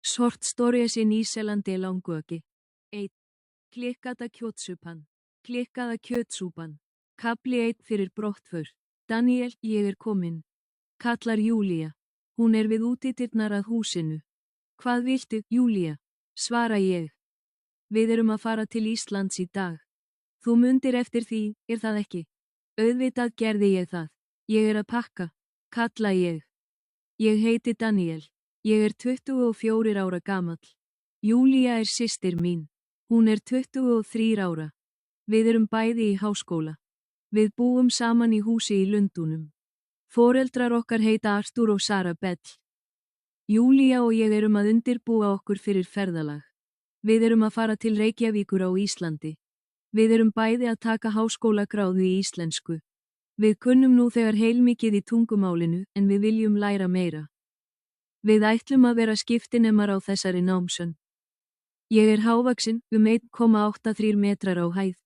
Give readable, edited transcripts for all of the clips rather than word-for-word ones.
Sortstories í Nýselandi langöki. 1. Klikkada kjötsúpan. Klikkaða kjötsúpan. Kafli 1 fyrir brottför. Daniel, ég er komin. Kallar Júlía. Hún er við útidyrnar að húsinu. Hvað viltu, Júlía? Svara ég. Við erum að fara til Íslands í dag. Þú mundir eftir því, er það ekki? Auðvitað gerði ég það. Ég er að pakka. Kalla ég. Ég heiti Daniel. Ég er 24 ára gamall. Júlía er systir mín. Hún er 23 ára. Við erum bæði í háskóla. Við búum saman í húsi í Lundúnum. Foreldrar okkar heita Artur og Sara Bell. Júlía og ég erum að undirbúa okkur fyrir ferðalag. Við erum að fara til Reykjavíkur á Íslandi. Við erum bæði að taka háskólagráðu í íslensku. Við kunnum nú þegar heilmikið í tungumálinu en við viljum læra meira. Við ætlum að vera skiptinemar á þessari námsönn. Ég er hávaxin, 1,83 metrar á hæð.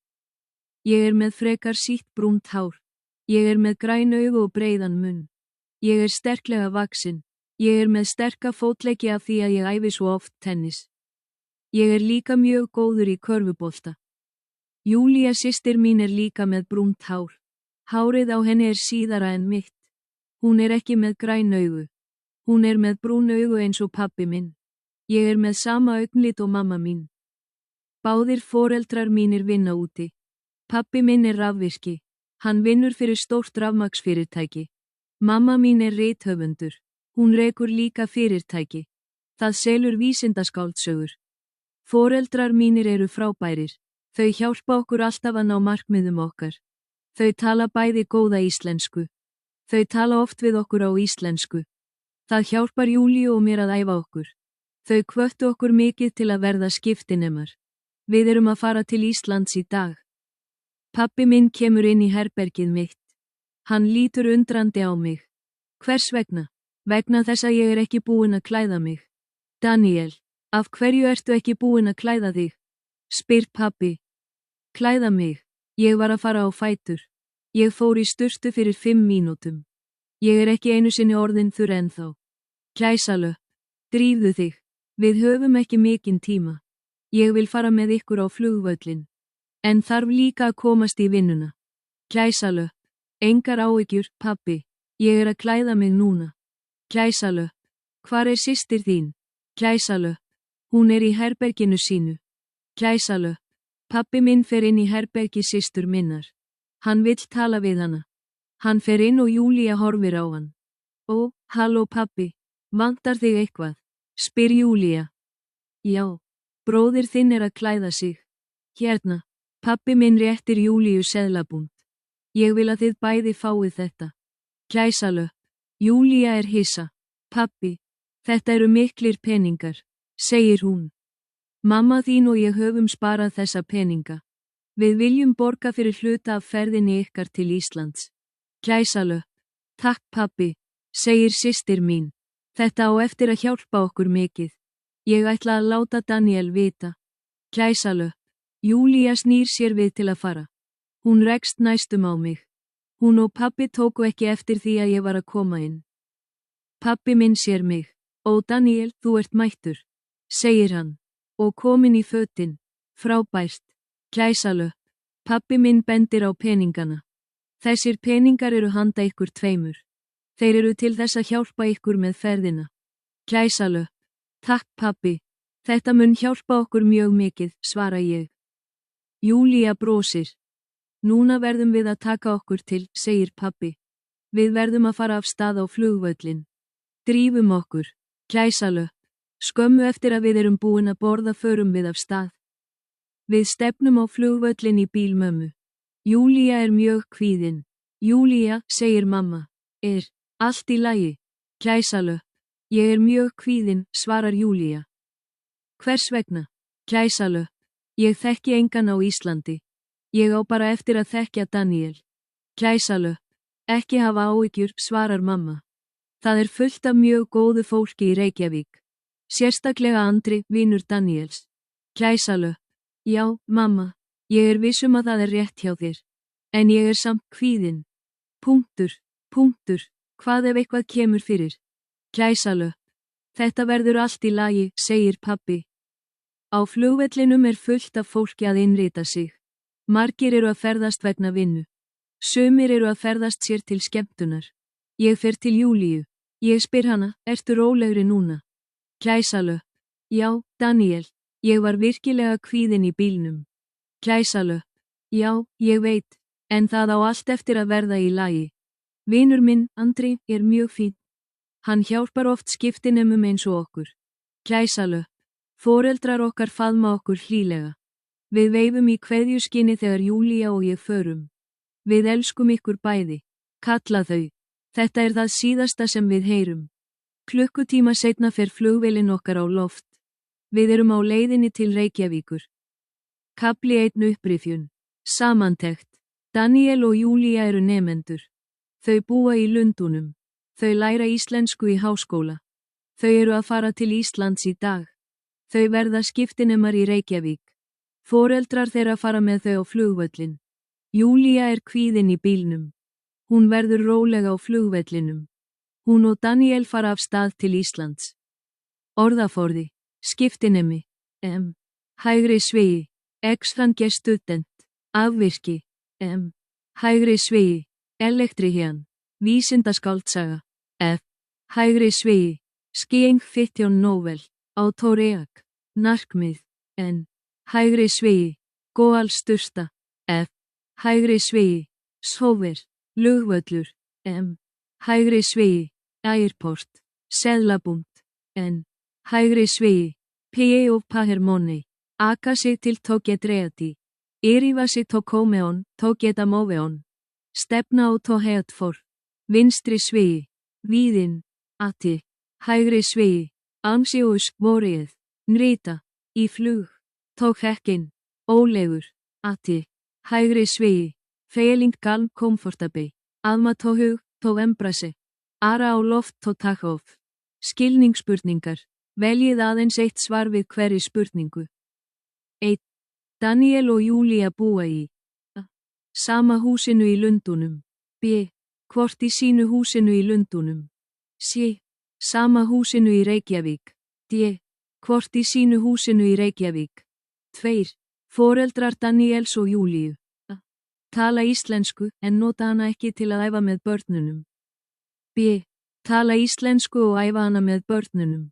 Ég er með frekar sítt brúnt hár. Ég er með græn augu og breiðan munn. Ég er sterklega vaxin. Ég er með sterka fótleggi af því að ég æfi svo oft tennis. Ég er líka mjög góður í körfubolta. Júlía systir mín er líka með brúnt hár. Hárið á henni er síðara en mitt. Hún er ekki með græn augu. Hún er með brún augu eins og pabbi minn. Ég er með sama augnlit og mamma mín. Báðir foreldrar mínir vinna úti. Pabbi minn er rafvirki. Hann vinnur fyrir stórt rafmagnsfyrirtæki. Mamma mín er rithöfundur. Hún rekur líka fyrirtæki. Það selur vísindaskáldsögur. Foreldrar mínir eru frábærir. Þau hjálpa okkur alltaf að ná markmiðum okkar. Þau tala bæði góða íslensku. Þau tala oft við okkur á íslensku. Það hjálpar Júlíu og mér að æfa okkur. Þau hvöttu okkur mikið til að verða skiptinemar. Við erum að fara til Íslands í dag. Pabbi minn kemur inn í herbergið mitt. Hann lítur undrandi á mig. Hvers vegna? Vegna þess að ég er ekki búin að klæða mig. Daniel, af hverju ertu ekki búin að klæða þig? Spyr pabbi. Klæða mig. Ég var að fara á fætur. Ég fór í sturtu fyrir 5 mínútum. Ég er ekki einu sinni orðin þurr ennþá. Gæsalöpp. Drífðu þig. Við höfum ekki mikinn tíma. Ég vil fara með ykkur á flugvöllin. En þarf líka að komast í vinnuna. Gæsalöpp. Engar áhyggjur, pabbi. Ég er að klæða mig núna. Gæsalöpp. Hvar er systir þín? Gæsalöpp. Hún er í herberginu sínu. Gæsalöpp. Pabbi minn fer inn í herbergi systur minnar. Hann vill tala við hana. Hann fer inn og Júlía horfir á hann. Ó, halló pabbi. Vantar þig eitthvað? Spyr Júlía. Já. Bróðir þinn er að klæða sig. Hérna. Pabbi minn réttir Júlíu seðlabúnt. Ég vil að þið bæði fáið þetta. Gæsalöpp. Júlía er hissa. Pabbi. Þetta eru miklir peningar, segir hún. Mamma þín og ég höfum sparað þessa peninga. Við viljum borga fyrir hluta af ferðinni ykkar til Íslands. Gæsalöpp. Takk pabbi, segir systir mín. Þetta á eftir að hjálpa okkur mikið. Ég ætla að láta Daniel vita. Gæsalöpp. Júlía snýr sér við til að fara. Hún rekst næstum á mig. Hún og pabbi tóku ekki eftir því að ég var að koma inn. Pabbi minn sér mig. Ó Daniel, þú ert mættur, segir hann. Og komin í fötin. Frábært. Gæsalöpp. Pabbi minn bendir á peningana. Þessir peningar eru handa ykkur tveimur. Þeir eru til þess að hjálpa ykkur með ferðina. Gæsalöpp. Takk pabbi. Þetta mun hjálpa okkur mjög mikið, svara ég. Júlía brosir. Núna verðum við að taka okkur til, segir pabbi. Við verðum að fara af stað á flugvöllin. Drífum okkur. Gæsalöpp. Skömmu eftir að við erum búin að borða förum við af stað. Við stefnum á flugvöllin í bíl mömmu. Júlía er mjög kvíðin. Júlía, segir mamma. Er allt í lagi? Gæsalöpp. Ég er mjög kvíðin, svarar Júlía. Hvers vegna? Gæsalöpp. Ég þekki engan á Íslandi. Ég á bara eftir að þekkja Daniel. Gæsalöpp. Ekki hafa áhyggjur, svarar mamma. Það er fullt af mjög góðu fólki í Reykjavík. Sérstaklega Andri, vinur Daniels. Gæsalöpp. Já, mamma. Ég er viss að það er rétt hjá þér. En ég er samt kvíðin. Punktur. Hvað ef eitthvað kemur fyrir? Gæsalöpp. Þetta verður allt í lagi, segir pabbi. Á flugvellinum fullt af fólki að innrita sig. Margir eru að ferðast vegna vinnu. Sumir eru að ferðast sér til skemmtunar. Ég fer til Júlíu. Ég spyr hana, ertu rólegri núna? Gæsalöpp. Já, Daniel. Ég var virkilega kvíðin í bílnum. Gæsalöpp. Já, ég veit, en það á allt eftir að verða í lagi. Vinur minn, Andri, mjög fín. Hann hjálpar oft skiptinemum eins og okkur. Gæsalöpp. Foreldrar okkar faðma okkur hlýlega. Við veifum í kveðjuskyni þegar Júlía og ég förum. Við elskum ykkur bæði. Kalla þau. Þetta það síðasta sem við heyrum. Klukkutíma seinna fer flugvélin okkar á loft. Við erum á leiðinni til Reykjavíkur. Kafli 1 upprifjun. Samantekt. Daniel og Júlía eru nemendur. Þau búa í Lundúnum. Þau læra íslensku í háskóla. Þau eru að fara til Íslands í dag. Þau verða skiptinemar í Reykjavík. Foreldrar þeirra fara með þau á flugvöllin. Júlía kvíðin í bílnum. Hún verður rólega á flugvellinum. Hún og Daniel fara af stað til Íslands. Orðaforði. Skiptinemi. Hægri svigi. Exfange student. Afvirki. Hægri svigi. Elektrihian. Vísindaskáldsaga. F. Hægri svigi. Skiing fittjón nóvel. Autoreak. Narkmið. N. Hægri svigi. Góal stursta. F. Hægri svigi. Sóver. Lugvöllur. M. Hægri svigi. Airport. Seðlabúnd. N. Hægri svigi. P.E. og Pahermoni. Aka sig til Tógetreati. Yriva sig Tókómeon, Tógetamóveon. Stefna á Tóheatfor. Vinstri svigi. Víðin. Ati. Hægri svigi. Amsiús, vorið. Nrita. Í flug. Tókhekkin. Ólegur. Ati. Hægri svigi. Feiling galm komfortabei. Aðma tóhug, tóembrasi. Ara á loft tótakhóf. Skilningsspurningar. Veljið aðeins eitt svar við hverri spurningu. 1. Daniel og Júlía búa í A. Sama húsinu í Lundúnum. B. Hvort í sínu húsinu í Lundúnum. C. Sama húsinu í Reykjavík. D. Hvort í sínu húsinu í Reykjavík. 2. Foreldrar Daniels og Júlíu. A. Tala íslensku en nota hana ekki til að æfa með börnunum. B. Tala íslensku og æfa hana með börnunum.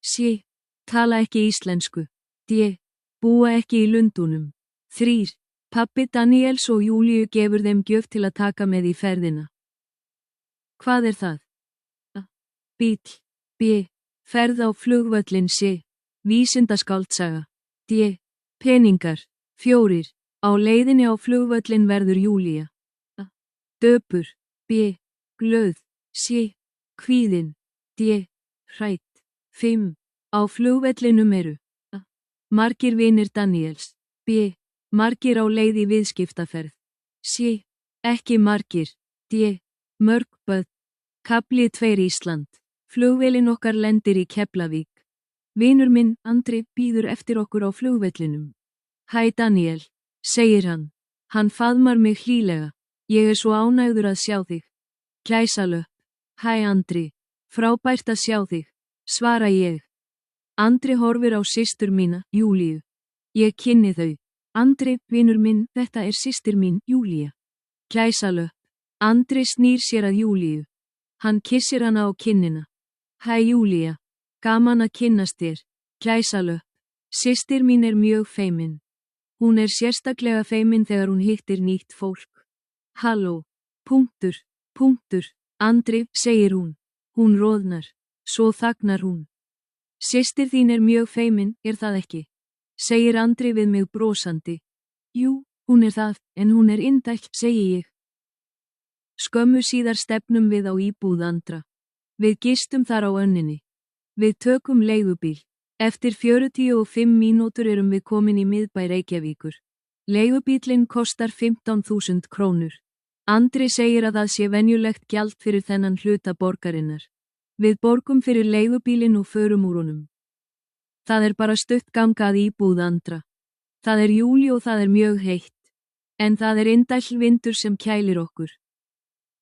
C. Tala ekki íslensku. D. Búa ekki í Lundúnum. 3. Pabbi Daniels og Júlíu gefur þeim gjöf til að taka með í ferðina. Hvað það? A. Bíll. B. Ferð á flugvöllin. C. Vísindaskáldsaga. D. Peningar. 4. Á leiðinni á flugvöllin verður Júlía. A. Döpur. B. Glöð. C. Kvíðin. D. Hrædd. 5. Á flugvellinum eru A. Margir vinir Daniels. B. Margir á leið í viðskiptaferð. C. Ekki margir. D. Mörg börn. Kafli 2 Ísland. Flugvélin okkar lendir í Keflavík. Vinur minn, Andri, bíður eftir okkur á flugvellinum. Hæ Daniel, segir hann. Hann faðmar mig hlýlega. Ég svo ánægður að sjá þig. Gæsalöpp. Hæ Andri. Frábært að sjá þig. Svara ég. Andri horfir á systur mína, Júlíu. Ég kynni þau. Andri, vinur minn, þetta systir mín, Júlía. Gæsalöpp. Andri snýr sér að Júlíu. Hann kissir hana á kinnina. Hæ Júlía. Gaman að kynnast þér. Gæsalöpp. Systir mín mjög feimin. Hún sérstaklega feimin þegar hún hittir nýtt fólk. Halló. Punktur. Andri, segir hún. Hún roðnar. Svo þagnar hún. Systir þín mjög feimin, það ekki? Segir Andri við mig brosandi. Jú, hún það, en hún indæll, segi ég. Skömmu síðar stefnum við á íbúð Andra. Við gistum þar á önninni. Við tökum leigubíl. Eftir 45 mínútur erum við komin í miðbæ Reykjavíkur. Leigubílinn kostar 15.000 krónur. Andri segir að það sé venjulegt gjald fyrir þennan hluta borgarinnar. Við borgum fyrir leigubílinn og förum úr honum. Það bara stutt ganga að íbúð Andra. Það júli og það mjög heitt. En það indæll vindur sem kælir okkur.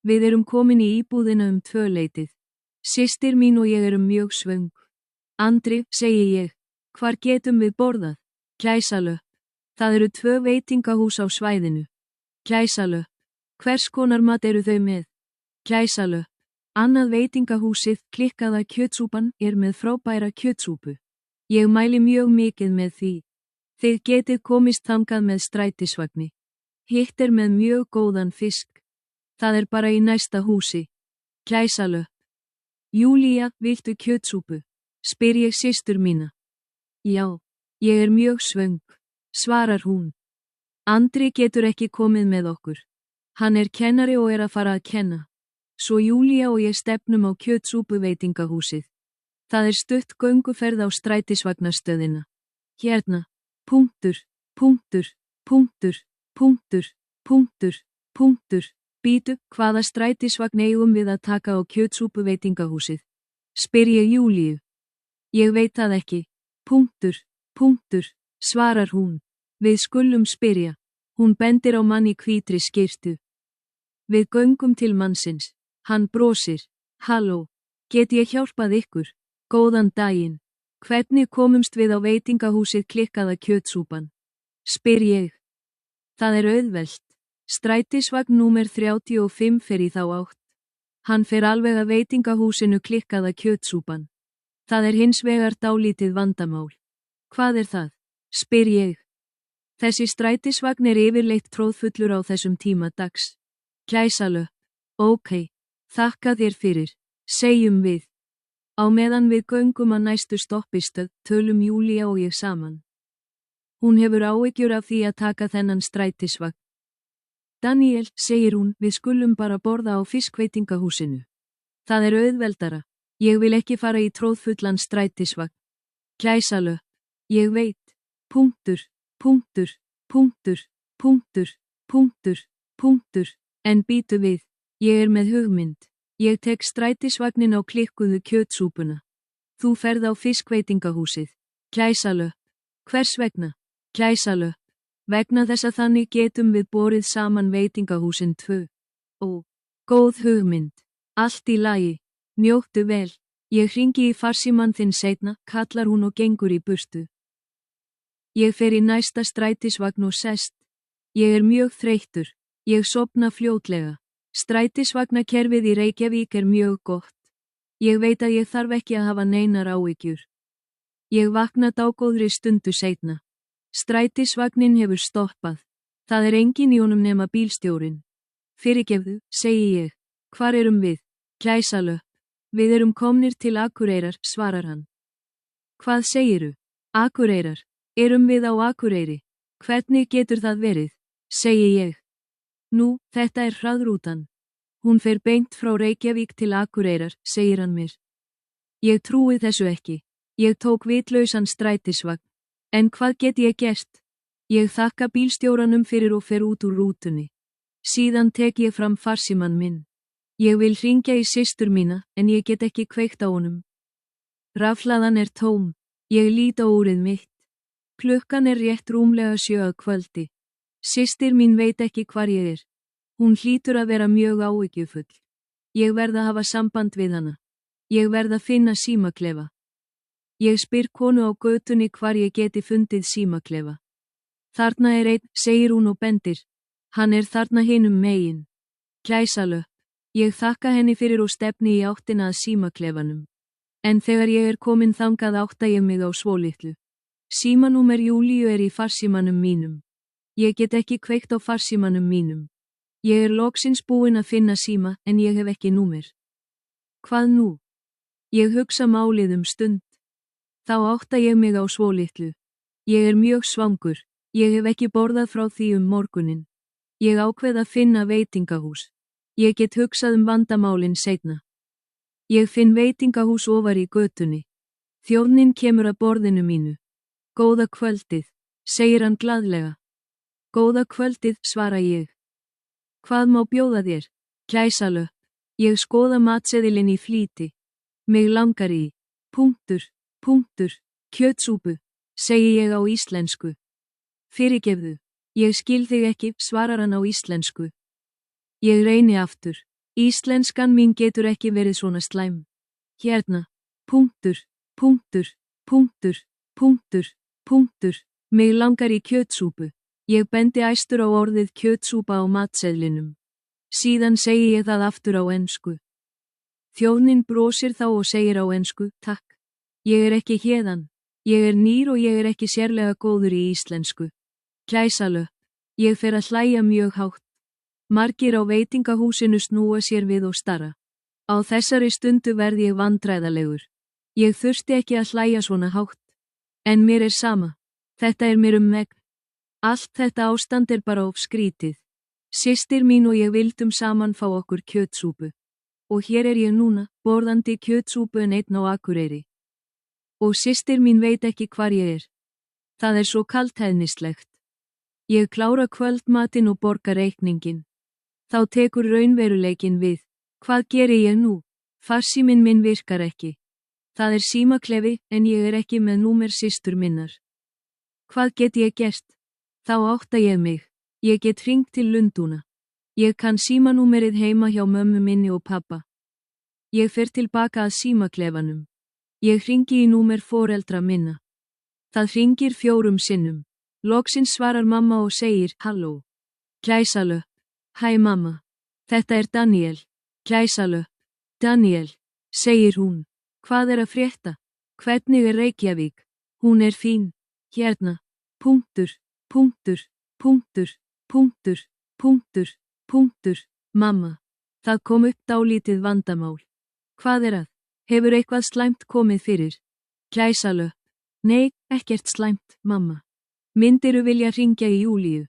Við erum komin í íbúðina 2 leytið. Systir mín og ég mjög svöng. Andri, segi ég, hvar getum við borðað? Gæsalöpp. Það eru 2 veitingahús á svæðinu. Gæsalöpp. Hvers konar mat eru þau með? Gæsalöpp. Annað veitingahúsið, Klikkaða kjötsúpan, er með frábæra kjötsúpu. Ég mæli mjög mikið með því. Þið getið komist þangað með strætisvagni. Hitt er með mjög góðan fisk. Það er bara í næsta húsi. Gæsalöpp. Júlía, viltu kjötsúpu? Spyr ég systur mína. Já, ég er mjög svöng, svarar hún. Andri getur ekki komið með okkur. Hann er kennari og er að fara að kenna. Svo Júlía og ég stefnum á kjötsúpu veitingahúsið. Það er stutt gönguferð á strætisvagnastöðina. Hérna, punktur, punktur, punktur, punktur, punktur, punktur. Bítu, hvaða strætisvagn eigum við að taka á kjötsúpu veitingahúsið? Spyr ég Júlíu. Ég veit það ekki. Punktur, punktur, svarar hún. Við skulum spyrja. Hún bendir á mann í hvítri skyrtu. Við göngum til mannsins. Hann brosir. Halló, get ég hjálpað ykkur? Góðan daginn. Hvernig komumst við á veitingahúsið Klikkaða kjötsúpan? Spyr ég. Það er auðvelt. Strætisvagn númer 35 fer í þá átt. Hann fer alveg að veitingahúsinu Klikkaða kjötsúpan. Það er hins vegar dálítið vandamál. Hvað er það? Spyr ég. Þessi strætisvagn er yfirleitt tróðfullur á þessum tíma dags. Gæsalöpp. Ókei. Þakka þér fyrir, segjum við. Á meðan við göngum að næstu stoppistöð, tölum Júlía og ég saman. Hún hefur áhyggjur af því að taka þennan strætisvagn. Daniel, segir hún, við skulum bara borða á fiskveitingahúsinu. Það er auðveldara. Ég vil ekki fara í tróðfullan strætisvagn. Gæsalöpp. Ég veit. Punktur, punktur, punktur, punktur, punktur, punktur. En bítu við. Ég er með hugmynd. Ég tek strætisvagnin á Klikkuðu kjötsúpuna. Þú ferð á fiskveitingahúsið. Gæsalöpp. Hvers vegna? Gæsalöpp. Vegna þess að þannig getum við borið saman veitingahúsin 2. Ó, góð hugmynd. Allt í lagi. Njóttu vel. Ég hringi í farsímann þinn seinna, kallar hún og gengur í burtu. Ég fer í næsta strætisvagn og sest. Ég er mjög þreyttur. Ég sofna fljótlega. Strætisvagnakerfið í Reykjavík er mjög gott. Ég veit að ég þarf ekki að hafa neinar áhyggjur. Ég vakna dágóðri stundu seinna. Strætisvagnin hefur stoppað. Það er engin í honum nema bílstjórinn. Fyrirgefðu, segi ég. Hvar erum við? Gæsalöpp. Við erum komnir til Akureyrar, svarar hann. Hvað segiru? Akureyrar. Erum við á Akureyri? Hvernig getur það verið? Segi ég. Nú, þetta er hraðrútan. Hún fer beint frá Reykjavík til Akureyrar, segir hann mér. Ég trúi þessu ekki. Ég tók vitlausan strætisvagn. En hvað get ég gert? Ég þakka bílstjóranum fyrir og fer út úr rútunni. Síðan tek ég fram farsímann minn. Ég vil hringja í systur mína, en ég get ekki kveikt á honum. Rafhlaðan er tóm. Ég lít á úrið mitt. Klukkan er rétt rúmlega 7 að kvöldi. Systir mín veit ekki hvar ég er. Hún hlýtur að vera mjög áhyggjufull. Ég verð að hafa samband við hana. Ég verð að finna símaklefa. Ég spyr konu á götunni hvar ég geti fundið símaklefa. Þarna er einn, segir hún og bendir. Hann er þarna hinum megin. Gæsalöpp. Ég þakka henni fyrir og stefni í áttina að símaklefanum. En þegar ég er komin þangað átta ég mig á svolitlu. Símanúmer Júlíu er í farsímanum mínum. Ég get ekki kveikt á farsímanum mínum. Ég er loksins búin að finna síma, en ég hef ekki númer. Hvað nú? Ég hugsa málið stund. Þá átta ég mig á svolitlu. Ég er mjög svangur. Ég hef ekki borðað frá því morguninn. Ég ákveð að finna veitingahús. Ég get hugsað vandamálin seinna. Ég finn veitingahús ofar í götunni. Þjónninn kemur að borðinu mínu. Góða kvöldið, segir hann glaðlega. Góða kvöldið, svara ég. Hvað má bjóða þér? Gæsalöpp. Ég skoða matseðilinn í flýti. Mig langar í. Punktur, punktur, kjötsúpu, segi ég á íslensku. Fyrirgefðu. Ég skil þig ekki, svarar hann á íslensku. Ég reyni aftur. Íslenskan mín getur ekki verið svona slæm. Hérna. Punktur, Punktur, punktur, punktur, punktur. Mig langar í kjötsúpu. Ég bendi æstur á orðið kjötsúpa á matseðlinum. Síðan segi ég það aftur á ensku. Þjóðnin brosir þá og segir á ensku, takk. Ég er ekki héðan. Ég er nýr og ég er ekki sérlega góður í íslensku. Gæsalöpp. Ég fer að hlæja mjög hátt. Margir á veitingahúsinu snúa sér við og starra. Á þessari stundu verð ég vandræðalegur. Ég þurfti ekki að hlæja svona hátt. En mér er sama. Þetta er mér megn. Allt þetta ástand er bara of skrítið. Systir mín og ég vildum saman fá okkur kjötsúpu. Og hér er ég núna, borðandi kjötsúpu en einn á Akureyri. Og systir mín veit ekki hvar ég er. Það er svo kaldhæðnislegt. Ég klára kvöldmatinn og borga reikningin. Þá tekur raunveruleikin við. Hvað geri ég nú? Farsíminn minn virkar ekki. Það er símaklefi en ég er ekki með númer systur minnar. Hvað get ég gert? Þá átta ég mig. Ég get hringt til Lundúna. Ég kann símanúmerið heima hjá mömmu minni og pappa. Ég fer tilbaka að símaklefanum. Ég hringi í númer foreldra minna. Það hringir 4 sinnum. Loksins svarar mamma og segir, halló. Gæsalöpp. Hæ mamma. Þetta er Daniel. Gæsalöpp. Daniel, segir hún. Hvað er að frétta? Hvernig er Reykjavík? Hún er fín. Hérna. Punktur, punktur, punktur, punktur, punktur, punktur. Mamma. Það kom upp dálítið vandamál. Hvað er að? Hefur eitthvað slæmt komið fyrir? Gæsalöpp. Nei, ekkert slæmt, mamma. Myndiru vilja hringja í Júlíu.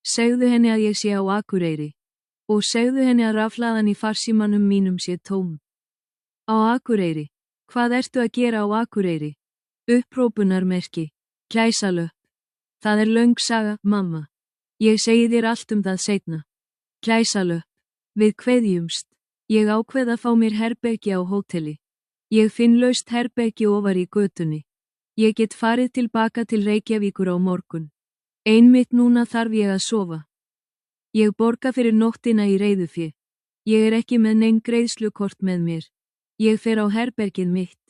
Segðu henni að ég sé á Akureyri. Og segðu henni að rafhlaðan í farsímanum mínum sé tóm. Á Akureyri. Hvað ertu að gera á Akureyri? Upphrópunarmerki. Gæsalöpp. Það er löng saga, mamma. Ég segi þér allt það seinna. Gæsalöpp. Við kveðjumst. Ég ákveð að fá mér herbergi á hóteli. Ég finn laust herbergi ofar í götunni. Ég get farið tilbaka til Reykjavíkur á morgun. Einmitt núna þarf ég að sofa. Ég borga fyrir nóttina í reiðufé. Ég er ekki með nein greiðslukort með mér. Ég fer á herbergið mitt.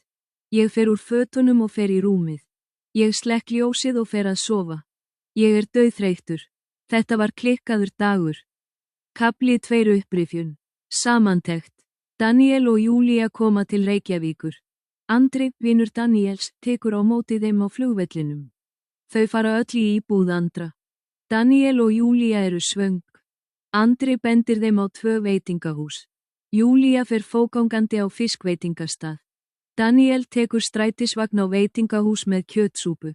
Ég fer úr fötunum og fer í rúmið. Ég slekk ljósið og fer að sofa. Ég er dauðþreyttur. Þetta var klikkaður dagur. Kafli 2 upprifjun. Samantekt. Daniel og Júlía koma til Reykjavíkur. Andri, vinur Daniels, tekur á móti þeim á flugvellinum. Þau fara öll í íbúð Andra. Daniel og Júlía eru svöng. Andri bendir þeim á 2 veitingahús. Júlía fer fógangandi á fiskveitingastað. Daniel tekur strætisvagn á veitingahús með kjötsúpu.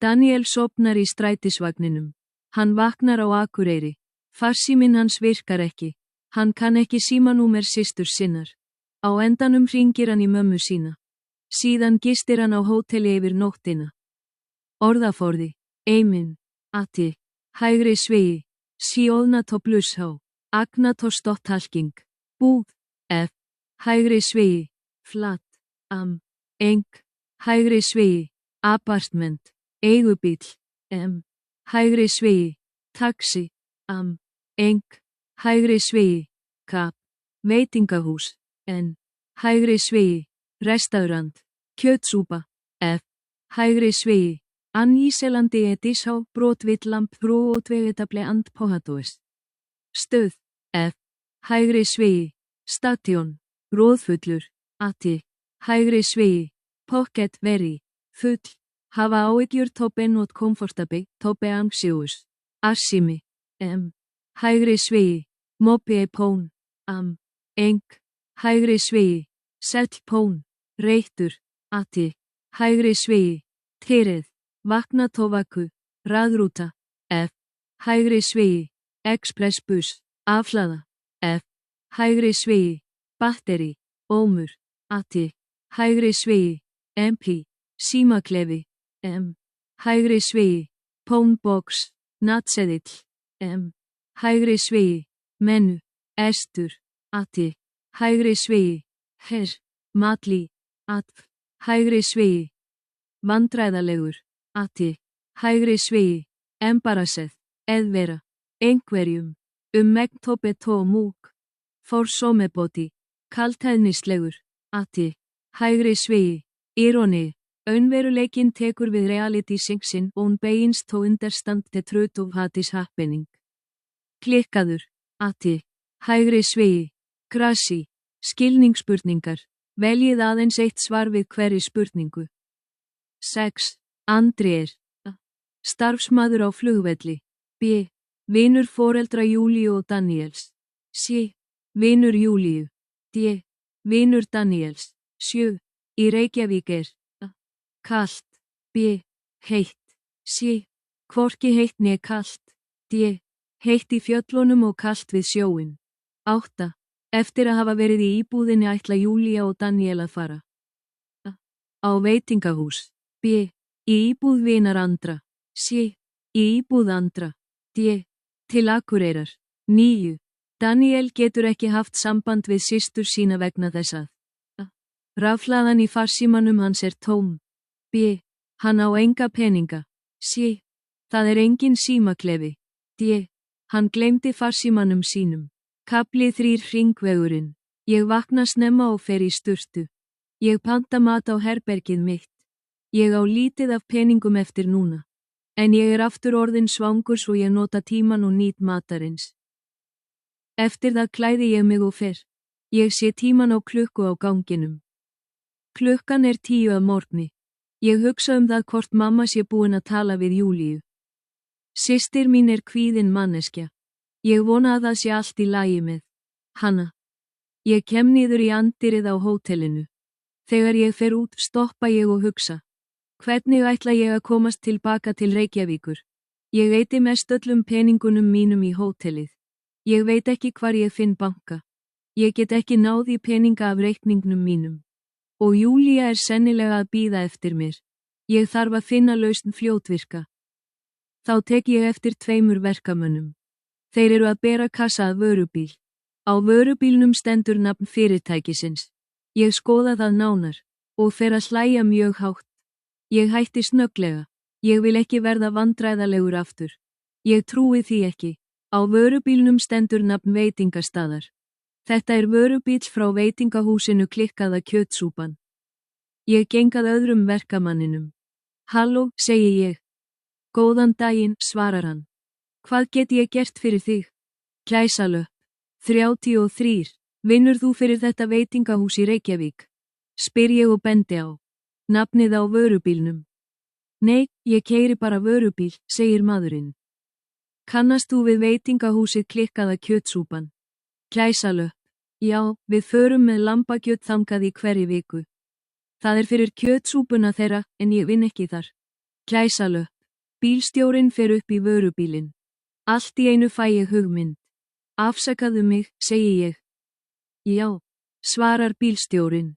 Daniel sofnar í strætisvagninum. Hann vaknar á Akureyri. Farsíminn hans virkar ekki. Hann kann ekki símanúmer systur sinnar. Á endanum hringir hann í mömmu sína. Síðan gistir hann á hóteli yfir nóttina. Orðaforði. Eimin. Ati. Hægri svegi. Sjóðna tó blushá. Agna tó stotthalking. Búð. F. Hægri svegi. Flatt. Am. Eng. Hægri svegi. Apartment. Eigubíl. M. Hægri svegi. Taxi. Am. Eng. Hægri svegi. Kap. Veitingahús. N. Hægri svegi. Restaurant. Kjötsúpa. F. Hægri svegi. Nýselandi edishá brotvitt lamp vegetable and potatoes. Stöð. F. Hægri svegi. Station. Róðfullur. Ati. Hægri svegi. Pocket very. Full. Hafa áhyggjur toppe not comfortable, toppe anxious. Assimi. M. Hægri svegi. Moppi pón. Am. Eng. Hægri svegi. Sæll pón. Reittur. Ati. Hægri svegi. Terið. Vakna tóvaku. Raðrúta. F. Hægri svegi. Expressbuss. Afhlaða. F. Hægri svegi. Batteri. Ómur. Ati. Hægri svegi. MP. Símaklefi. M. Hægri svegi. Pónbox. Natseðill. M. Hægri svegi. Menu. Estur. Ati. Hægri svegi. Herr. Matli. Atf. Hægri svegi. Vandræðalegur. Ati. Hægri svegi. Embarrassed. Eðvera. Einhverjum. Megntoppi tó múk. Forsomeboti. Kaldhæðnislegur. Ati. Hægri svegi. Ironi, raunveruleikinn tekur við reality sing og begins to understand the truth of what is happening. Klikkaður, ati, hægri svigi, krasi, skilningsspurningar, veljið aðeins eitt svar við hverri spurningu. 6. Andri er A. Starfsmaður á flugvelli. B. Vinur foreldra Júlíu og Daniels. C. Vinur Júlíu. D. Vinur Daniels. 7. Í Reykjavík er A. Kalt. B. Heitt. C. Hvorki heitt né kalt. D. Heitt í fjöllunum og kalt við sjóinn. 8. Eftir að hafa verið í íbúðinni ætla Júlía og Daniel að fara A. Á veitingahús. B. Í íbúð vinar Andra. C. Í íbúð Andra. D. Til Akureyrar. 9. Daniel getur ekki haft samband við systur sína vegna þess að A. Rafhlaðan í farsímanum hans er tóm. B. Hann á enga peninga. C. Það er engin símaklefi. D. Hann gleymdi farsímanum sínum. Kafli 3 Hringvegurinn. Ég vakna snemma og fer í sturtu. Ég panta mat á herbergið mitt. Ég á lítið af peningum eftir núna. En ég er aftur orðin svangur svo ég nota tíman og nýt matarins. Eftir það klæði ég mig og fer. Ég sé tíman á klukku á ganginum. Klukkan er 10 að morgni. Ég hugsa það hvort mamma sé búin að tala við Júlíu. Systir mín er kvíðin manneskja. Ég vona að það sé allt í lagi með hana. Ég kem niður í andirið á hótelinu. Þegar ég fer út stoppa ég og hugsa. Hvernig ætla ég að komast tilbaka til Reykjavíkur? Ég eyti mest öllum peningunum mínum í hótelið. Ég veit ekki hvar ég finn banka. Ég get ekki náð í peninga af reikningnum mínum. Og Júlía er sennilega að bíða eftir mér. Ég þarf að finna lausn fljótvirka. Þá tek ég eftir 2 verkamönnum. Þeir eru að bera kassa að vörubíl. Á vörubílnum stendur nafn fyrirtækisins. Ég skoða það nánar og fer að hlæja mjög hátt. Ég hætti snögglega. Ég vil ekki verða vandræðalegur aftur. Ég trúi því ekki. Á vörubílnum stendur nafn veitingastaðar. Þetta er vörubíll frá veitingahúsinu Klikkaða kjötsúpan. Ég geng að öðrum verkamanninum. Halló, segi ég. Góðan daginn, svarar hann. Hvað get ég gert fyrir þig? Gæsalöpp. 33. Vinnur þú fyrir þetta veitingahús í Reykjavík? Spyr ég og bendi á nafnið á vörubílnum. Nei, ég keyri bara vörubíl, segir maðurinn. Kannast þú við veitingahúsið Klikkaða kjötsúpan? Gæsalöpp. Já, við förum með lambakjöt þangað í hverri viku. Það er fyrir kjötsúpuna þeirra, en ég vinn ekki þar. Gæsalöpp. Bílstjórinn fer upp í vörubílinn. Allt í einu fæ ég hugmynd. Afsakaðu mig, segi ég. Já, svarar bílstjórinn.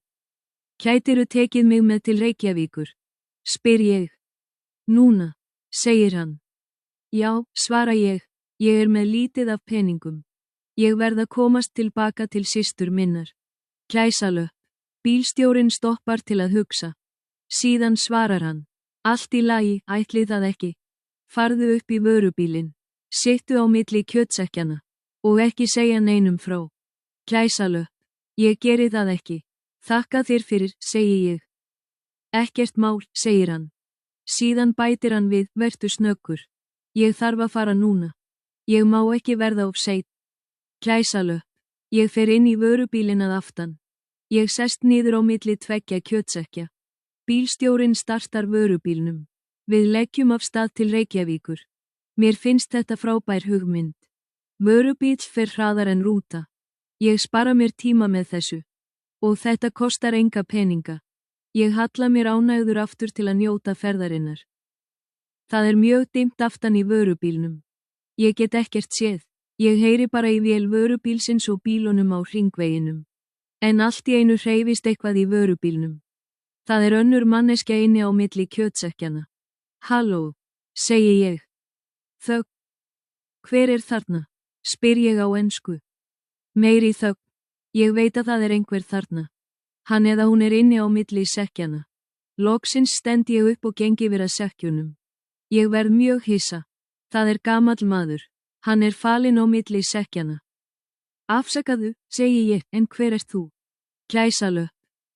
Gætirðu tekið mig með til Reykjavíkur? Spyr ég. Núna, segir hann. Já, svara ég er með lítið af peningum. Ég verð að komast tilbaka til systur minnar. Gæsalöpp. Bílstjórinn stoppar til að hugsa. Síðan svarar hann. Allt í lagi, ætli það ekki. Farðu upp í vörubílinn. Sittu á milli kjötsekkjana. Og ekki segja neinum frá. Gæsalöpp. Ég geri það ekki. Þakka þér fyrir, segi ég. Ekkert mál, segir hann. Síðan bætir hann við, vertu snöggur. Ég þarf að fara núna. Ég má ekki verða of seinn. Gæsalöpp. Ég fer inn í vörubílinn að aftan. Ég sest niður á milli 2 kjötsekkja. Bílstjórinn startar vörubílnum. Við leggjum af stað til Reykjavíkur. Mér finnst þetta frábær hugmynd. Vörubíll fer hraðar en rúta. Ég spara mér tíma með þessu. Og þetta kostar enga peninga. Ég halla mér ánægður aftur til að njóta ferðarinnar. Það er mjög dimmt aftan í vörubílnum. Ég get ekkert séð. Ég heyri bara í vél vörubílsins og bílunum á hringveginum. En allt í einu hreyfist eitthvað í vörubílnum. Það er önnur manneskja inni á milli kjötsekkjana. Halló, segi ég. Þögn. Hver er þarna? Spyr ég á ensku. Meiri þögn. Ég veit að það er einhver þarna. Hann eða hún er inni á milli sekkjana. Loksins stend ég upp og geng yfir að sekkjunum. Ég verð mjög hissa. Það er gamall maður. Hann er falinn á milli sekkjana. Afsakaðu, segi ég, en hver ert þú? Gæsalöpp.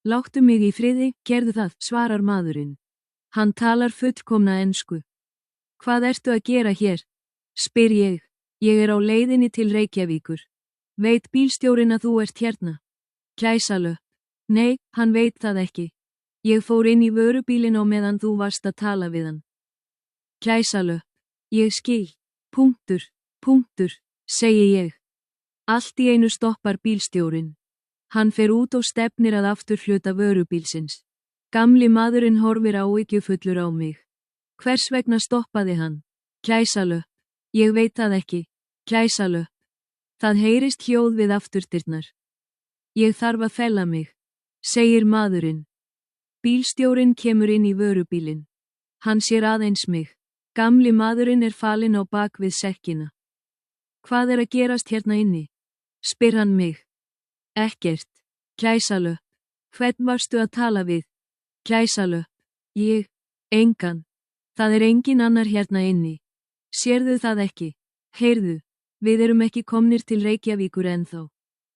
Láttu mig í friði, gerðu það, svarar maðurinn. Hann talar fullkomna ensku. Hvað ertu að gera hér? Spyr ég. Ég er á leiðinni til Reykjavíkur. Veit bílstjórinn að þú ert hérna? Gæsalöpp. Nei, hann veit það ekki. Ég fór inn í vörubílinn á meðan þú varst að tala við hann. Gæsalöpp. Ég skil. Punktur, segi ég. Allt í einu stoppar bílstjórinn. Hann fer út og stefnir að afturhluta vörubílsins. Gamli maðurinn horfir áhyggjufullur á mig. Hvers vegna stoppaði hann? Gæsalöpp. Ég veit það ekki. Gæsalöpp. Það heyrist hljóð við afturdyrnar. Ég þarf að fella mig, segir maðurinn. Bílstjórinn kemur inn í vörubílinn. Hann sér aðeins mig. Gamli maðurinn er falinn á bak við sekkina. Hvað er að gerast hérna inni? Spyr hann mig. Ekkert. Gæsalöpp. Hvern varstu að tala við? Gæsalöpp. Ég. Engan. Það er engin annar hérna inni. Sérðu það ekki? Heyrðu, við erum ekki komnir til Reykjavíkur ennþá.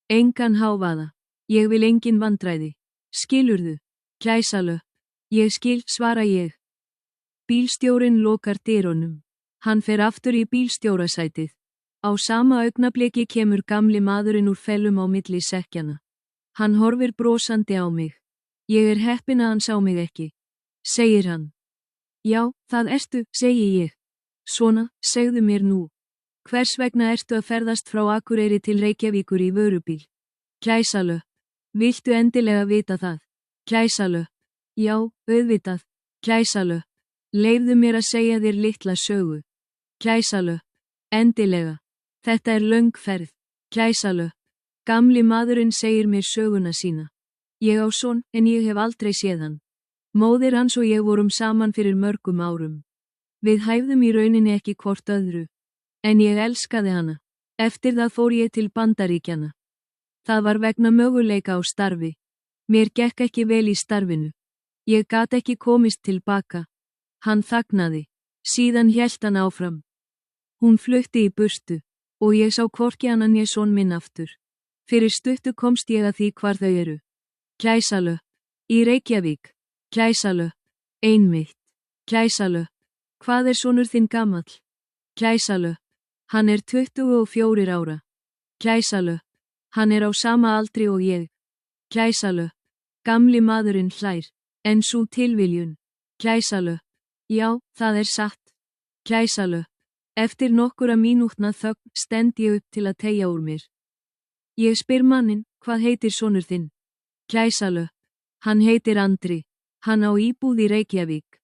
Engan hávaða. Ég vil engin vandræði. Skilurðu? Gæsalöpp. Ég skil, svara ég. Bílstjórinn lokar dyrunum. Hann fer aftur í bílstjórasætið. Á sama augnabliki kemur gamli maðurinn úr fellum á milli sekkjana. Hann horfir brosandi á mig. Ég er heppin að hann sá mig ekki, segir hann. Já, það ertu, segi ég. Svona, segðu mér nú. Hvers vegna ertu að ferðast frá Akureyri til Reykjavíkur í vörubíl? Gæsalöpp. Viltu endilega vita það? Gæsalöpp. Já, auðvitað. Gæsalöpp. Leyfðu mér að segja þér litla sögu. Gæsalöpp. Endilega. Þetta er löng ferð. Gæsalöpp. Gamli maðurinn segir mér söguna sína. Ég á son, en ég hef aldrei séð hann. Móðir hans og ég vorum saman fyrir mörgum árum. Við hæfðum í rauninni ekki hvort öðru. En ég elskaði hana. Eftir það fór ég til Bandaríkjanna. Það var vegna möguleika á starfi. Mér gekk ekki vel í starfinu. Ég gat ekki komist tilbaka. Hann þagnaði. Síðan hélt hann áfram. Hún flutti í burtu. Og ég sá hvorki hana né son minn aftur. Fyrir stuttu komst ég að því hvar þau eru. Gæsalöpp. Í Reykjavík. Gæsalöpp. Einmitt. Gæsalöpp. Hvað er sonur þinn gamall? Gæsalöpp. Hann er 24 ára. Gæsalöpp. Hann er á sama aldri og ég. Gæsalöpp. Gamli maðurinn hlær. En sú tilviljun. Gæsalöpp. Já, það er satt. Gæsalöpp. Eftir nokkura mínútna þögn stend ég upp til að teygja úr mér. Ég spyr manninn, hvað heitir sonur þinn? Gæsalöpp. Hann heitir Andri. Hann á íbúð í Reykjavík.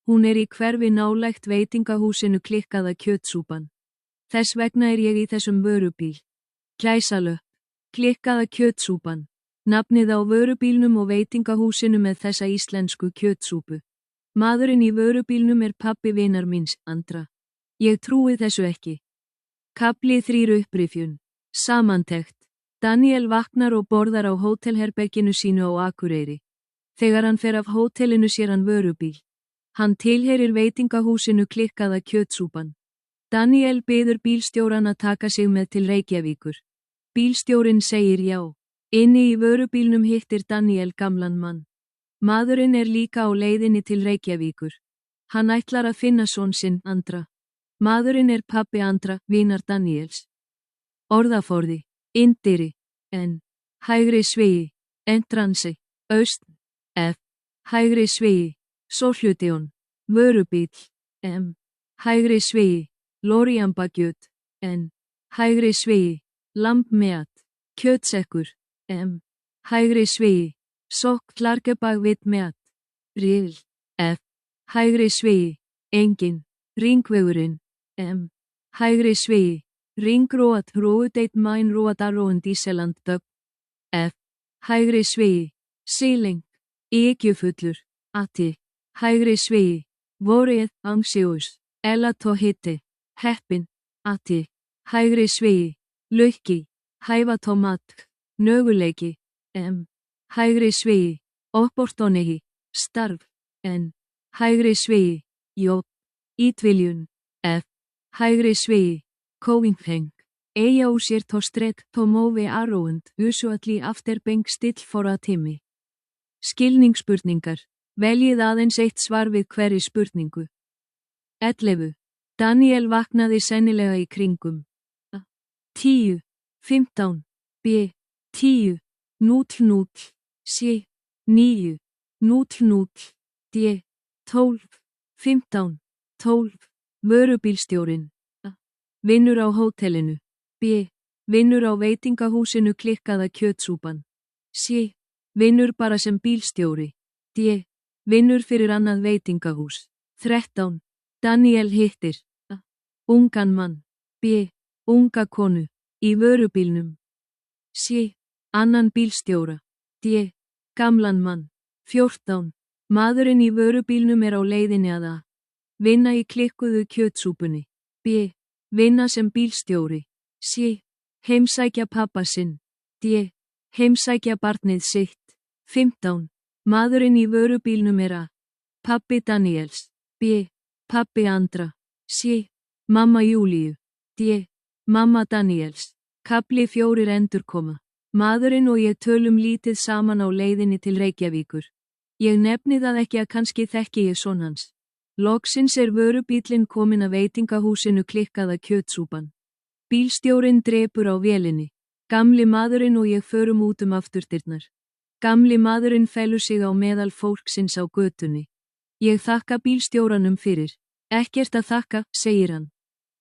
Hún er í hverfi nálægt veitingahúsinu Klikkaða kjötsúpan. Þess vegna er ég í þessum vörubíl. Gæsalöpp. Klikkaða kjötsúpan. Nafnið á vörubílnum og veitingahúsinu með þessa íslensku kjötsúpu. Maðurinn í vörubílnum er pabbi vinar míns, Andra. Ég trúi þessu ekki. Kafli 3 upprifjun. Samantekt. Daniel vaknar og borðar á hótelherberginu sínu á Akureyri. Þegar hann fer af hótelinu sér hann vörubíl. Hann tilheyrir veitingahúsinu Klikkaða kjötsúpan. Daniel biður bílstjóran að taka sig með til Reykjavíkur. Bílstjórinn segir já. Inni í vörubílnum hittir Daniel gamlan mann. Maðurinn er líka á leiðinni til Reykjavíkur. Hann ætlar að finna son sinn, Andra. Maðurinn er pabbi Andra, vinar Daniels. Orðaforði. Indiri. En. Hægri svigi. Entransi. Aust. F. Hægri svigi. Sólhjútjón. Vörubíl. M. Hægri svigi. Lóriambakjöt. N. Hægri svigi. Lambmeat. Kjötsekkur. M. Hægri svigi. Sokk klarkebag vitt meat. Ril. F. Hægri svigi. Engin. Ringvegurinn. M. Hægri svigi. Ringróat róudeit mæn róadaróun díseland dögg. F. Hægri svigi. Síling. Íkjufullur. Ati. Hægri svigi. Vorið, anxious. Ella hitti. Heppin. Ati. Hægri svigi. Lukki. Hæfa tomat. Nöguleiki. M. Hægri svigi. Opportunity. Starf. N. Hægri svigi. Jobb. Ítviljun. F. Hægri svigi. Kóingfeng. Eja úr sér tó strek tó móvi aróund usualli afterbenk still fóra tími. Skilningsspurningar. Veljið aðeins eitt svar við hverri spurningu. 11. Daniel vaknaði sennilega í kringum A. 10, 15, B. 10, 00, C. 9, 00, D. 12, 15, 12. Vörubílstjórinn A. Vinnur á hótelinu. B. Vinnur á veitingahúsinu klikkaða kjötsúpan. C. Vinnur bara sem bílstjóri. D. Vinnur fyrir annað veitingahús. 13. Daniel hittir A. Ungan mann. B. Unga konu. Í vörubílnum. C. Annan bílstjóra. D. Gamlan mann. 14. Maðurinn í vörubílnum er á leiðinni að A. Vinna í klikkuðu kjötsúpunni. B. Vinna sem bílstjóri. C. Heimsækja pabba sinn. D. Heimsækja barnið sitt. 15. Maðurinn í vörubílnum er A. Pabbi Daniels. B. Pabbi Andra. C. Mamma Júlíu. D. Mamma Daniels. Kafli 4 endurkoma. Maðurinn og ég tölum lítið saman á leiðinni til Reykjavíkur. Ég nefni það ekki að kannski þekki ég son hans. Loksins er vörubíllinn kominn að veitingahúsinu klikkaða kjötsúpan. Bílstjórinn drepur á vélinni. Gamli maðurinn og ég förum út afturdyrnar. Gamli maðurinn felur sig á meðal fólksins á götunni. Ég þakka bílstjóranum fyrir. Ekkert að þakka, segir hann.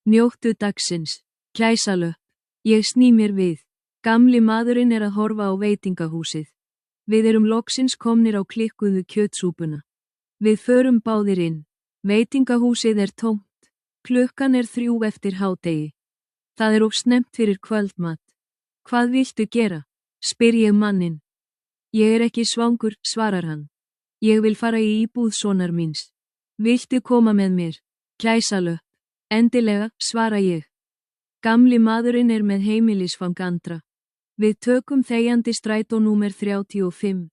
Njóttu dagsins. Gæsalöpp. Ég sný mér við. Gamli maðurinn er að horfa á veitingahúsið. Við erum loksins komnir á klikkuðu kjötsúpuna. Við förum báðir inn. Veitingahúsið er tómt. Klukkan er 3 eftir hádegi. Það er of snemmt fyrir kvöldmat. Hvað viltu gera? Spyr ég manninn. Ég er ekki svangur, svarar hann. Ég vil fara í íbúð sonar míns. Viltu koma með mér? Gæsalöpp. Endilega, svara ég. Gamli maðurinn er með heimilisfang Andra. Við tökum þegjandi strætó númer 35.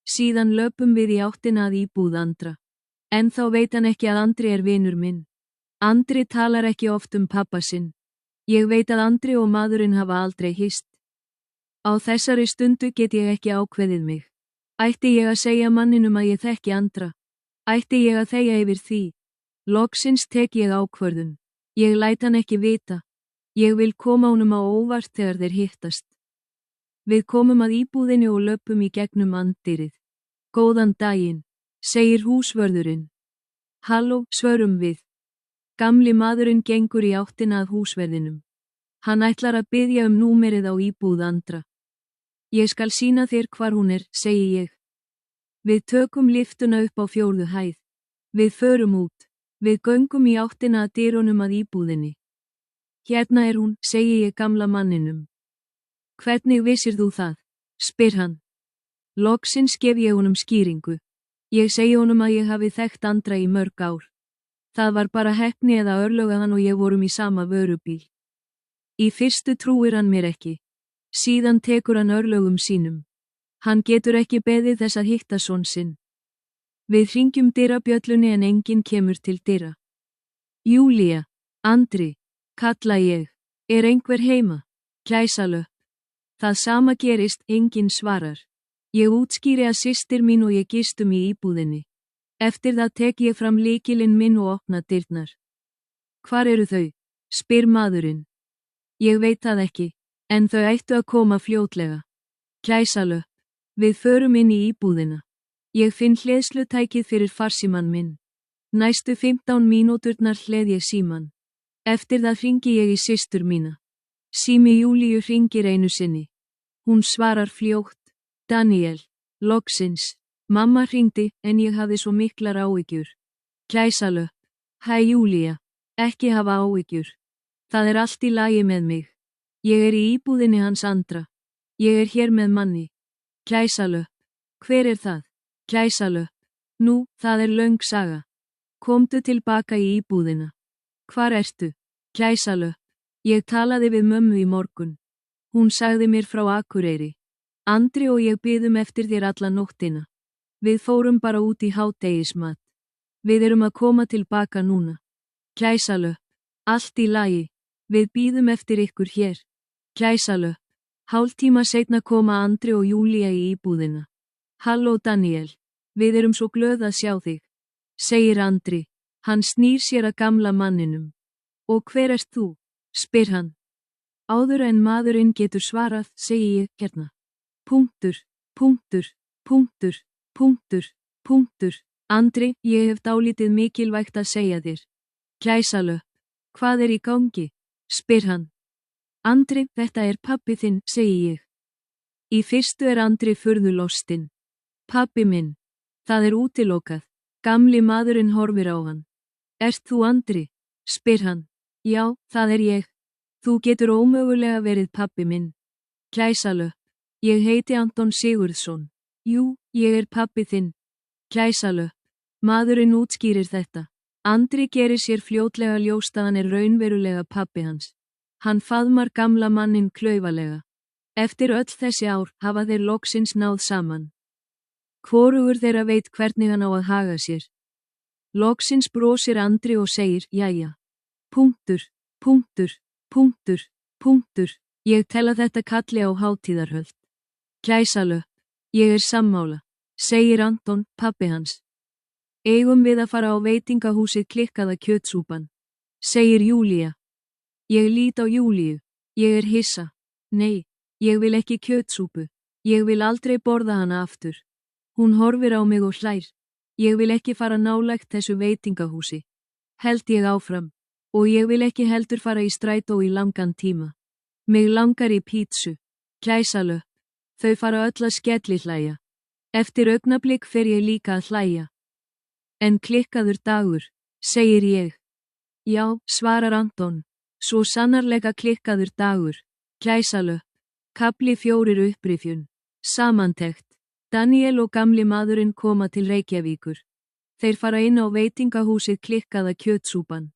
Síðan löpum við í áttina að íbúð Andra. En þá veit hann ekki að Andri er vinur minn. Andri talar ekki oft pappa sinn. Ég veit að Andri og maðurinn hafa aldrei hist. Á þessari stundu get ég ekki ákveðið mig. Ætti ég að segja manninum að ég þekki Andra? Ætti ég að þegja yfir því? Loksins tek ég ákvörðun. Ég læt hann ekki vita. Ég vil koma honum á óvart þegar þeir hittast. Við komum að íbúðinni og löpum í gegnum anddyrið. Góðan daginn, segir húsvörðurinn. Halló, svörum við. Gamli maðurinn gengur í áttina að húsverðinum. Hann ætlar að biðja númerið á íbúð Andra. Ég skal sýna þér hvar hún er, segi ég. Við tökum liftuna upp á 4. hæð. Við förum út. Við göngum í áttina að dyrunum að íbúðinni. Hérna er hún, segi ég gamla manninum. Hvernig vissir þú það? Spyr hann. Loksins gef ég honum skýringu. Ég segi honum að ég hafi þekkt Andra í mörg ár. Það var bara heppni eða örlög að hann og ég vorum í sama vörubíl. Í fyrstu trúir hann mér ekki. Síðan tekur hann örlögum sínum. Hann getur ekki beðið þess að hitta son sinn. Við hringjum dyrabjöllunni en enginn kemur til dyra. Júlía, Andri, kalla ég. Er einhver heima? Gæsalöpp. Það sama gerist, enginn svarar. Ég útskýri að systir mín og ég gistum í íbúðinni. Eftir það tek ég fram lykilinn minn og opna dyrnar. Hvar eru þau? Spyr maðurinn. Ég veit það ekki, en þau ættu að koma fljótlega. Gæsalöpp. Við förum inn í íbúðina. Ég finn hleðslutækið fyrir farsímann minn. Næstu 15 mínúturnar hleð ég símann. Eftir það hringi ég í systur mína. Sími Júlíu hringir einu sinni. Hún svarar fljótt. Daniel, loksins. Mamma hringdi, en ég hafði svo miklar áhyggjur. Gæsalöpp. Hæ Júlía. Ekki hafa áhyggjur. Það er allt í lagi með mig. Ég er í íbúðinni hans Andra. Ég er hér með manni. Gæsalöpp. Hver er það? Gæsalöpp. Nú, það er löng saga. Komdu tilbaka í íbúðina. Hvar ertu? Gæsalöpp. Ég talaði við mömmu í morgun. Hún sagði mér frá Akureyri. Andri og ég biðum eftir þér alla nóttina. Við fórum bara út í hádegismat. Við erum að koma tilbaka núna. Gæsalöpp. Allt í lagi. Við bíðum eftir ykkur hér. Gæsalöpp. Hálftíma seinna koma Andri og Júlía í íbúðina. Halló Daniel, við erum svo glöð að sjá þig, segir Andri. Hann snýr sér að gamla manninum. Og hver ert þú? Spyr hann. Áður en maðurinn getur svarað, segi ég hérna. Punktur, punktur, punktur, punktur, punktur. Andri, ég hef dálítið mikilvægt að segja þér. Gæsalöpp. Hvað er í gangi? Spyr hann. Andri, þetta er pabbi þinn, segi ég. Í fyrstu er Andri furðu lostinn. Pabbi minn. Það er útilokað. Gamli maðurinn horfir á hann. Ert þú Andri? Spyr hann. Já, það er ég. Þú getur ómögulega verið pabbi minn. Gæsalöpp. Ég heiti Anton Sigurðsson. Jú, ég er pabbi þinn. Gæsalöpp. Maðurinn útskýrir þetta. Andri gerir sér fljótlega ljóst að hann er raunverulega pabbi hans. Hann faðmar gamla manninn klaufalega. Eftir öll þessi ár hafa þeir loksins náð saman. Hvorugur þeirra veit hvernig hann á að haga sér. Loksins brosir Andri og segir, jæja. Punktur, punktur, punktur, punktur. Ég tel að þetta kalli á hátíðarhöld. Gæsalöpp. Ég er sammála, segir Anton, pabbi hans. Eigum við að fara á veitingahúsið klikkaða kjötsúpan, segir Júlía. Ég lít á Júlíu. Ég er hissa. Nei, ég vil ekki kjötsúpu. Ég vil aldrei borða hana aftur. Hún horfir á mig og hlær. Ég vil ekki fara nálægt þessu veitingahúsi. Held ég áfram. Og ég vil ekki heldur fara í strætó í langan tíma. Mig langar í pítsu. Gæsalöpp. Þau fara öll að skellihlæja. Eftir augnablik fer ég líka að hlæja. En klikkaður dagur, segir ég. Já, svarar Anton. Svo sannarlega klikkaður dagur. Gæsalöpp. Kafli 4 upprifjun. Samantekt. Daniel og gamli maðurinn koma til Reykjavíkur. Þeir fara inn á veitingahúsið klikkaða kjötsúpan.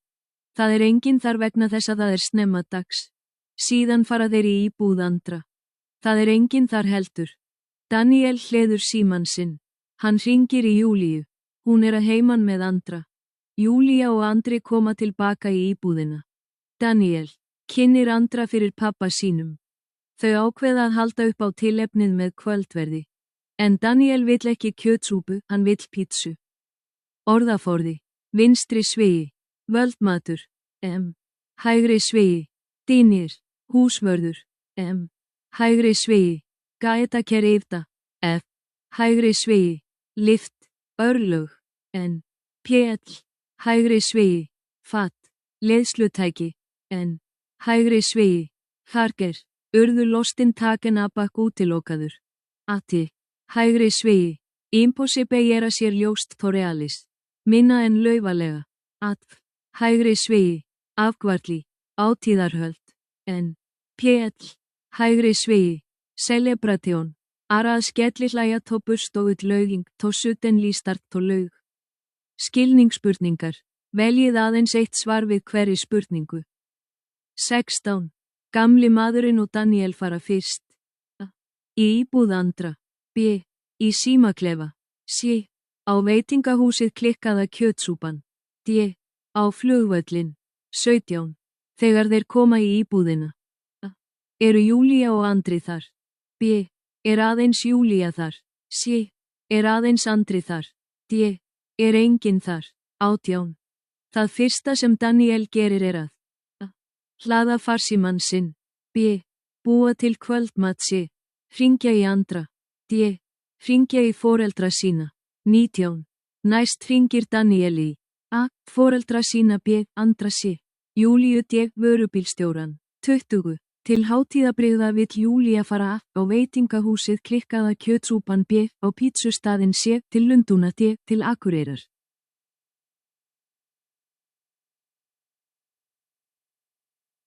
Það er enginn þar vegna þess að það er snemma dags. Síðan fara þeir í íbúð Andra. Það er enginn þar heldur. Daniel hleður símann sinn. Hann hringir í Júlíu. Hún er að heiman með Andra. Júlía og Andri koma tilbaka í íbúðina. Daniel kynnir Andra fyrir pappa sínum. Þau ákveða að halda upp á tilefnið með kvöldverði. En Daniel vill ekki kjötsúpu, hann vill pítsu. Orðaforði. Vinstri svigi. Völdmatur. Hægri svigi. Dýnir. Húsvörður. Hægri svigi. Gætakerifta. Hægri svigi. Lift. Örlög. Pjell. Hægri svigi. Fatt. Leiðslutæki. Hægri svigi. Harger. Urðu lostinn taken abak útilokaður. Atti. Hægri svigi. Impossible gera sér ljóst þó realis. Minna en laufalega. Hægri svigi. Afkvartli. Átíðarhöld. Pjell. Hægri svigi. Celebration. Arað skellihlæja tó bust og ull lauging tó sutten lístart tó laug. Skilningsspurningar. Veljið aðeins eitt svar við hverri spurningu. 16. Gamli maðurinn og Daniel fara fyrst. Í íbúð Andra. B. Í símaklefa. C. Á veitingahúsið klikkaða kjötsúpan. D. Á flugvöllin. 17. Þegar þeir koma í íbúðina. Eru Júlía og Andri þar? B. Er aðeins Júlía þar? C. Er aðeins Andri þar? D. Er enginn þar? 18. Það fyrsta sem Daniel gerir er að hlaða farsímann sinn. B. Búa til kvöldmat. C. Hringja í Andra. D. Hringja í foreldra sína. 19. Næst hringir Daniel í A. Foreldra sína. B. Andra. C. Júlíu. D. Vörubílstjóran. 20. Til hátíðabrigða vill Júlía fara á veitingahúsið klikkaða kjötsúpan. B. Á pítsustaðinn. C. Til Lundúna. D. Til Akureyrar.